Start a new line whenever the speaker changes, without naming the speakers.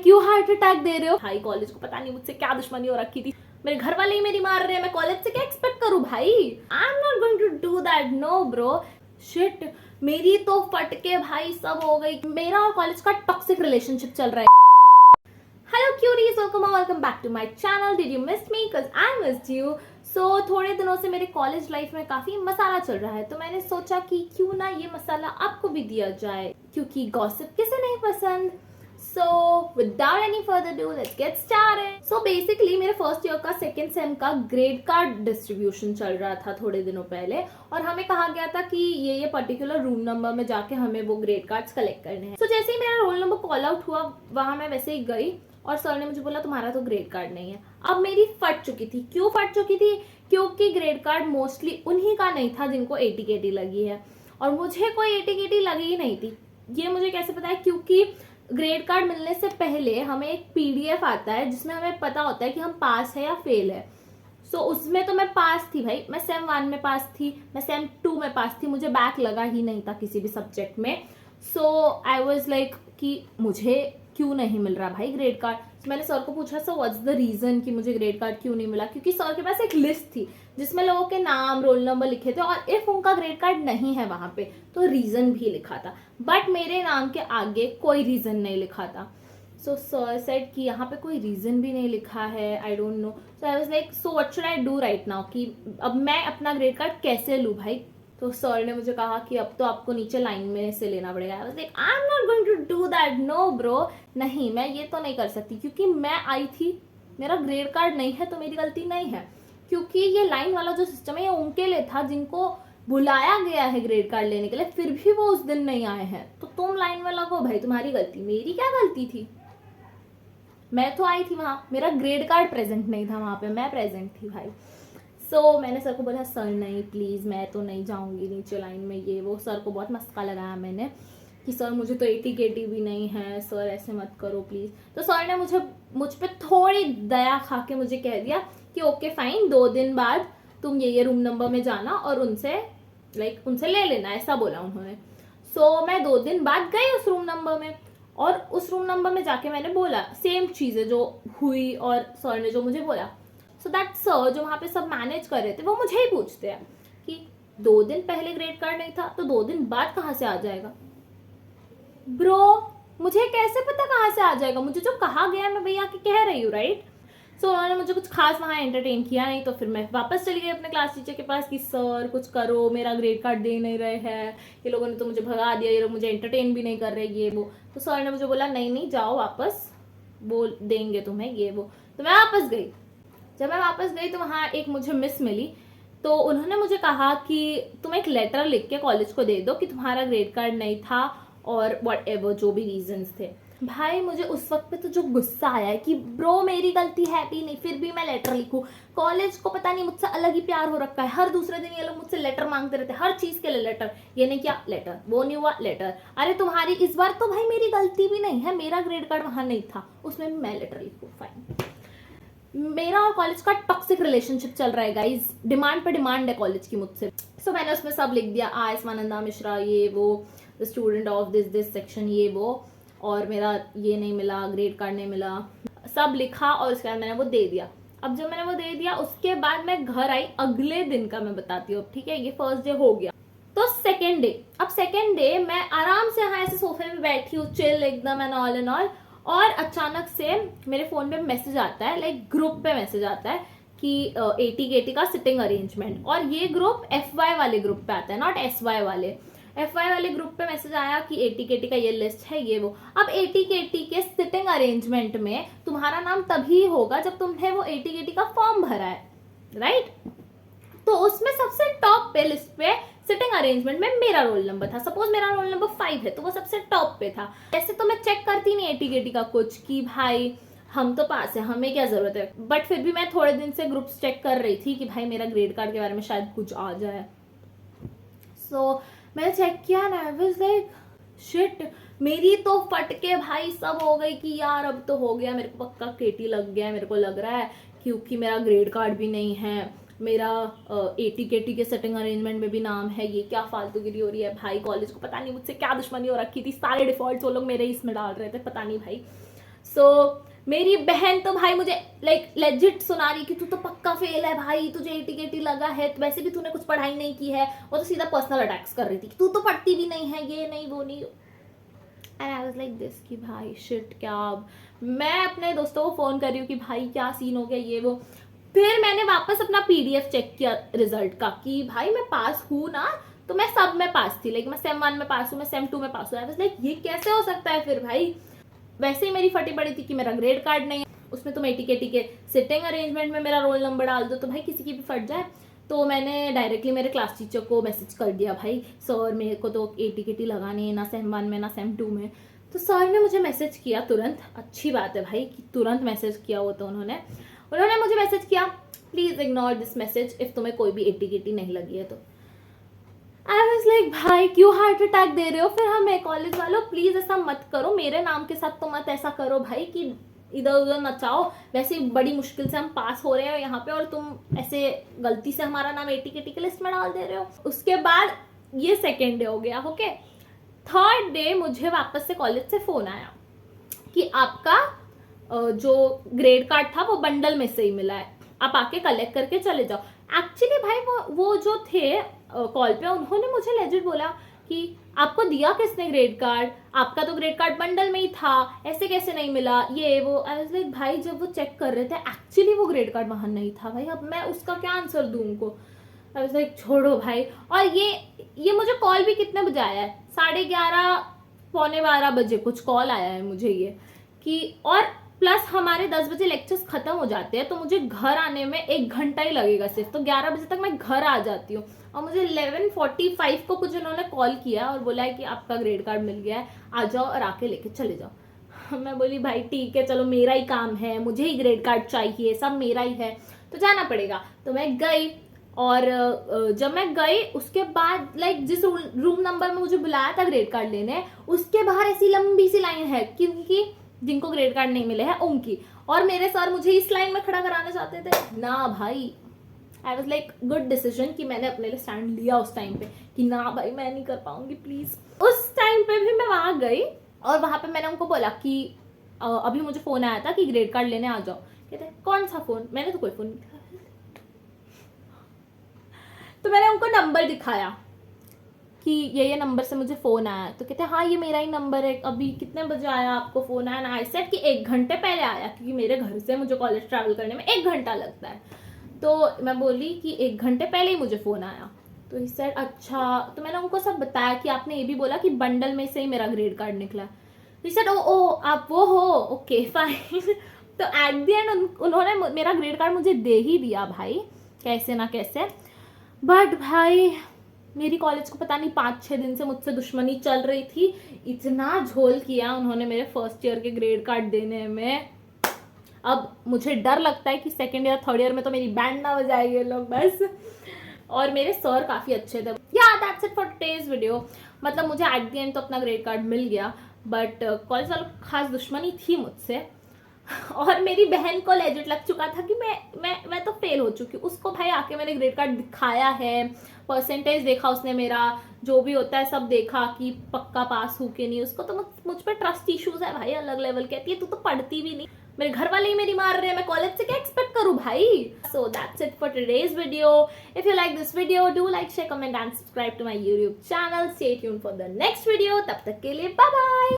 क्यों heart attack दे रहे हो भाई? कॉलेज को पता नहीं मुझसे क्या दुश्मनी हो रखी थी, मेरे घर वाले ही मेरी मार रहे हैं, मैं कॉलेज से क्या एक्सपेक्ट करूं भाई? I am not going to do that, no bro, shit. मेरी तो फटके भाई सब हो गई। मेरा और कॉलेज का टॉक्सिक रिलेशनशिप चल रहा है। Hello curies, welcome back to my channel. Did you miss me? Because I missed you. So थोड़े दिनों से मेरे कॉलेज लाइफ में काफी मसाला चल रहा है, तो मैंने सोचा कि क्यों ना ये मसाला आपको भी दिया जाए, क्योंकि गॉसिप किसे नहीं पसंद। So without any further ado, let's get started. So basically मेरे फर्स्ट ईयर का सेकेंड सेम का ग्रेड कार्ड डिस्ट्रीब्यूशन चल रहा था थोड़े दिनों पहले, और हमें कहा गया था कि ये पर्टिकुलर रूम नंबर में जाके हमें वो ग्रेड कार्ड्स कलेक्ट करने हैं। So जैसे ही मेरा रोल नंबर कॉल आउट हुआ, वहां मैं वैसे ही गई और सर ने मुझे बोला तुम्हारा तो ग्रेड कार्ड नहीं है। अब मेरी फट चुकी थी। क्यों फट चुकी थी? क्योंकि ग्रेड कार्ड मोस्टली उन्हीं का नहीं था जिनको एटीकेटी लगी है, और मुझे कोई एटीकेटी लगी ही नहीं थी। ये मुझे कैसे पता है? क्योंकि ग्रेड कार्ड मिलने से पहले हमें एक पीडीएफ आता है जिसमें हमें पता होता है कि हम पास है या फेल है। सो उसमें तो मैं पास थी भाई, मैं सेम 1 में पास थी, मैं सेम 2 में पास थी, मुझे बैक लगा ही नहीं था किसी भी सब्जेक्ट में। सो आई वाज लाइक कि मुझे क्यों नहीं मिल रहा भाई ग्रेड कार्ड। मैंने सर को पूछा, सर व्हाट्स द रीजन कि मुझे ग्रेड कार्ड क्यों नहीं मिला? क्योंकि सर के पास एक लिस्ट थी जिसमें लोगों के नाम, रोल नंबर लिखे थे, और इफ उनका ग्रेड कार्ड नहीं है वहां पे तो रीजन भी लिखा था, बट मेरे नाम के आगे कोई रीजन नहीं लिखा था। सो सर सेड कि यहाँ पे कोई रीजन भी नहीं लिखा है, I don't know. So I was like, so what should I do right now, कि अब मैं अपना ग्रेड कार्ड कैसे लूँ भाई? तो सर ने मुझे कहा कि अब तो आपको नीचे लाइन में से लेना पड़ेगा। I was like, I am not going to do that, no bro, नहीं, मैं ये तो नहीं कर सकती, क्योंकि मैं आई थी, मेरा ग्रेड कार्ड नहीं है तो मेरी गलती नहीं है। क्योंकि ये लाइन वाला जो सिस्टम है ये उनके लिए था जिनको बुलाया गया है ग्रेड कार्ड लेने के लिए, फिर भी वो उस दिन नहीं आए हैं, तो तुम लाइन में लगो भाई, तुम्हारी गलती। मेरी क्या गलती थी? मैं तो आई थी वहां, मेरा ग्रेड कार्ड प्रेजेंट नहीं था वहां पे, मैं प्रेजेंट थी भाई। सो मैंने सर को बोला, सर नहीं प्लीज, मैं तो नहीं जाऊंगी नीचे लाइन में, ये वो। सर को बहुत मस्का लगाया मैंने कि सर मुझे तो एटीकेटी भी नहीं है, सर ऐसे मत करो प्लीज। तो सर ने मुझ पे थोड़ी दया खा के मुझे कह दिया कि ओके फाइन, 2 दिन बाद तुम ये रूम नंबर में जाना और उनसे ले लेना, ऐसा बोला उन्होंने। सो मैं 2 दिन बाद गई उस रूम नंबर में, और उस रूम नंबर में जाके मैंने बोला सेम चीजें जो हुई और सर ने जो मुझे बोला। सो दैट सर जो वहां पे सब मैनेज कर रहे थे वो मुझे ही पूछते हैं कि 2 दिन पहले ग्रेड कार्ड नहीं था तो 2 दिन बाद कहाँ से आ जाएगा? ब्रो, मुझे कैसे पता कहाँ से आ जाएगा? मुझे जो कहा गया मैं भैया के कह रही हूँ, राइट? सो उन्होंने मुझे कुछ खास वहां एंटरटेन किया नहीं, तो फिर मैं वापस चली गई अपने क्लास टीचर के पास कि सर कुछ करो, मेरा ग्रेड कार्ड दे नहीं रहे हैं, ये लोगों ने तो मुझे भगा दिया, ये लोग मुझे एंटरटेन भी नहीं कर रहे, ये वो। तो सर ने मुझे बोला नहीं जाओ वापस, बोल देंगे तुम्हें, ये वो। तो मैं वापस गई। जब मैं वापस गई तो वहां एक मुझे मिस मिली, तो उन्होंने मुझे कहा कि तुम एक लेटर लिख के कॉलेज को दे दो कि तुम्हारा ग्रेड कार्ड नहीं था और वट एवर जो भी रीजंस थे। भाई मुझे उस वक्त पे तो जो गुस्सा आया है कि ब्रो मेरी गलती है भी नहीं, फिर भी मैं लेटर लिखूं। कॉलेज को पता नहीं मुझसे अलग ही प्यार हो रखा है, हर दूसरे दिन ये लोग मुझसे लेटर मांगते रहते हैं, हर चीज के लिए लेटर, ये नहीं किया लेटर, वो नहीं हुआ लेटर। अरे तुम्हारी इस बार तो भाई मेरी गलती भी नहीं है, मेरा ग्रेड कार्ड वहां नहीं था, उसमें मैं लेटर लिखूं, फाइन। मेरा और कॉलेज का टॉक्सिक रिलेशनशिप चल रहा है गाइज, डिमांड पे डिमांड है कॉलेज की मुझसे। सो मैंने उसमें सब लिख दिया, स्वानंदा मिश्रा, ये वो, the student of this section, ये वो, और मेरा ये नहीं मिला, ग्रेड कार्ड नहीं मिला, सब लिखा, और उसके बाद मैंने वो दे दिया। अब जब मैंने वो दे दिया उसके बाद मैं घर आई, अगले दिन का मैं बताती हूँ, ठीक है? ये फर्स्ट डे हो गया, तो सेकेंड डे, अब सेकेंड डे मैं आराम से यहाँ ऐसे सोफे में बैठी हूँ, चिल एकदम एंड ऑल, और अचानक से मेरे फोन पे मैसेज आता है, लाइक ग्रुप पे मैसेज आता है कि एटीकेटी का सिटिंग अरेंजमेंट, और ये ग्रुप FY वाले ग्रुप पे आता है, नॉट SY वाले। FY वाले ग्रुप पे मैसेज आया कि एटीकेटी का ये लिस्ट है, ये वो। अब एटीकेटी के सिटिंग अरेंजमेंट में तुम्हारा नाम तभी होगा जब तुमने वो एटीकेटी का फॉर्म भरा है, राइट? तो उसमें सबसे टॉप पे लिस्ट पे सिटिंग अरेंजमेंट में मेरा रोल नंबर था। सपोज मेरा रोल नंबर 5 है तो वो सबसे टॉप पे था। ऐसे तो मैं चेक करती नहीं एटीकेटी का कुछ कि भाई हम तो पास है, हमें क्या जरूरत है, बट फिर भी मैं थोड़े दिन से ग्रुप्स चेक कर रही थी कि भाई मेरा ग्रेड कार्ड के बारे में शायद कुछ आ जाए। सो मैंने चेक किया ना, आई वाज लाइक शिट, मेरी तो फटके भाई सब हो गई कि यार अब तो हो गया, मेरे को पक्का केटी लग गया, मेरे को लग रहा है, क्योंकि मेरा ग्रेड कार्ड भी नहीं है, मेरा एटीकेटी के सेटिंग अरेंजमेंट में भी नाम है, ये क्या फालतूगिरी हो रही है भाई? कॉलेज को पता नहीं मुझसे क्या दुश्मनी हो रखी थी, सारे डिफॉल्ट वो लोग मेरे इसमें डाल रहे थे, पता नहीं भाई। सो मेरी बहन तो भाई मुझे लाइक लेजिट सुना रही कि तू तो पक्का फेल है भाई, तुझे एटी लगा है, तो वैसे भी तूने कुछ पढ़ाई नहीं की है। वो तो सीधा पर्सनल अटैक्स कर रही थी कि तू तो पढ़ती भी नहीं है, ये नहीं वो नहीं। And I was like this कि भाई शिट, क्या अब मैं अपने दोस्तों को फोन कर रही हूँ कि भाई क्या सीन हो गया ये वो। फिर मैंने वापस अपना पीडीएफ चेक किया रिजल्ट का कि भाई मैं पास हूँ ना, तो मैं सब में पास थी। लाइक मैं सेम 1 में पास हूँ, मैं सेम 2 में पास हूँ। आई वाज लाइक ये कैसे हो सकता है फिर भाई। वैसे ही मेरी फटी पड़ी थी कि मेरा ग्रेड कार्ड नहीं है, उसमें तुम एटी के सिटिंग अरेंजमेंट में मेरा रोल नंबर डाल दो तो भाई किसी की भी फट जाए। तो मैंने डायरेक्टली मेरे क्लास टीचर को मैसेज कर दिया, भाई सर मेरे को तो एटी लगानी है, ना सेम 1 में ना सेम 2 में। तो सर ने मुझे मैसेज किया तुरंत, अच्छी बात है भाई कि तुरंत मैसेज किया वो। तो उन्होंने मुझे मैसेज किया, please ignore this message if तुम्हें कोई भी एटी नहीं लगी है तो। आई वॉज लाइक भाई क्यों हार्ट अटैक दे रहे हो फिर हमें, कॉलेज वालों प्लीज ऐसा मत करो, मेरे नाम के साथ तो मत ऐसा करो भाई कि इधर उधर नचाओ। वैसे ही बड़ी मुश्किल से हम पास हो रहे हैं यहाँ पे और तुम ऐसे गलती से हमारा नाम एटी के लिस्ट में डाल दे रहे हो। उसके बाद ये सेकेंड डे हो गया, ओके। थर्ड डे मुझे वापस से कॉलेज से फोन आया कि आपका जो ग्रेड कार्ड था वो बंडल में से ही मिला है, आप आके कलेक्ट करके चले जाओ। एक्चुअली भाई वो जो थे कॉल पे उन्होंने मुझे लेजिट बोला कि आपको दिया किसने ग्रेड कार्ड, आपका तो ग्रेड कार्ड बंडल में ही था, ऐसे कैसे नहीं मिला ये वो। आई वाज लाइक भाई जब वो चेक कर रहे थे एक्चुअली वो ग्रेड कार्ड वहां नहीं था भाई, अब मैं उसका क्या आंसर दूं उनको। आई वाज लाइक छोड़ो भाई। और ये मुझे कॉल भी कितने बजे आया है, 11:30 पौने 12 बजे कुछ कॉल आया है मुझे ये कि, और प्लस हमारे 10 बजे लेक्चर्स खत्म हो जाते हैं तो मुझे घर आने में 1 घंटा ही लगेगा सिर्फ, तो 11 बजे तक मैं घर आ जाती हूँ। और मुझे 11:45 को कुछ उन्होंने कॉल किया और बोला है कि आपका ग्रेड कार्ड मिल गया है, आ जाओ और आके लेके चले जाओ। मैं बोली भाई ठीक है चलो, मेरा ही काम है, मुझे ही ग्रेड कार्ड चाहिए, सब मेरा ही है तो जाना पड़ेगा। तो मैं गई और जब मैं गई उसके बाद लाइक जिस रूम नंबर में मुझे बुलाया था ग्रेड कार्ड लेने, उसके बाहर ऐसी लंबी सी लाइन है क्योंकि जिनको ग्रेड कार्ड नहीं मिले हैं उनकी, और मेरे सर मुझे इस लाइन में खड़ा कराना चाहते थे ना भाई। I was like good decision कि मैंने अपने लिए स्टैंड लिया उस टाइम पे कि ना भाई मैं नहीं कर पाऊंगी प्लीज। उस टाइम पे भी मैं वहां गई और वहां पे मैंने उनको बोला कि अभी मुझे फोन आया था कि ग्रेड कार्ड लेने आ जाओ। कहते कौन सा फोन, मैंने तो कोई फोन नहीं दिखाया। तो मैंने उनको नंबर दिखाया कि ये नंबर से मुझे फोन आया, तो कहते हाँ ये मेरा ही नंबर है, अभी कितने बजे आया आपको फोन आया ना। आई सेड कि 1 घंटे पहले आया क्योंकि मेरे घर से मुझे कॉलेज ट्रैवल करने में 1 घंटा लगता है। तो मैं बोली कि 1 घंटे पहले ही मुझे फोन आया। तो ही सेड अच्छा। तो मैंने उनको सब बताया कि आपने ये भी बोला कि बंडल में से ही मेरा ग्रेड कार्ड निकला। ही सेड ओ आप वो हो, ओके फाइन। तो एट द एंड उन्होंने मेरा ग्रेड कार्ड मुझे दे ही दिया भाई, कैसे ना कैसे। बट भाई मेरी कॉलेज को पता नहीं 5-6 दिन से मुझसे दुश्मनी चल रही थी, इतना झोल किया उन्होंने मेरे फर्स्ट ईयर के ग्रेड कार्ड देने में। अब मुझे डर लगता है कि सेकेंड ईयर थर्ड ईयर में तो मेरी बैंड ना बजाएंगे लोग बस। और मेरे सर काफी अच्छे थे। या that's it for today's video. मतलब मुझे एट द एंड तो अपना ग्रेड कार्ड मिल गया, बट कॉलेज वालों खास दुश्मनी थी मुझसे। और मेरी बहन को लेजिट लग चुका था कि मैं तो फेल हो चुकी हूँ। उसको भाई आके मैंने ग्रेड कार्ड दिखाया है, परसेंटेज देखा उसने, मेरा जो भी होता है सब देखा कि पक्का पास हूँ कि नहीं। उसको तो मुझ पर ट्रस्ट इश्यूज है भाई अलग लेवल। कहती है तू तो पढ़ती भी नहीं, मेरे घर वाले ही मेरी मार रहे हैं, मैं कॉलेज से क्या एक्सपेक्ट करूँ भाई। So that's it for today's video. If you like this video do like share comment and subscribe to my YouTube channel. Stay tuned for the next video. तब तक के लिए बाय बाय।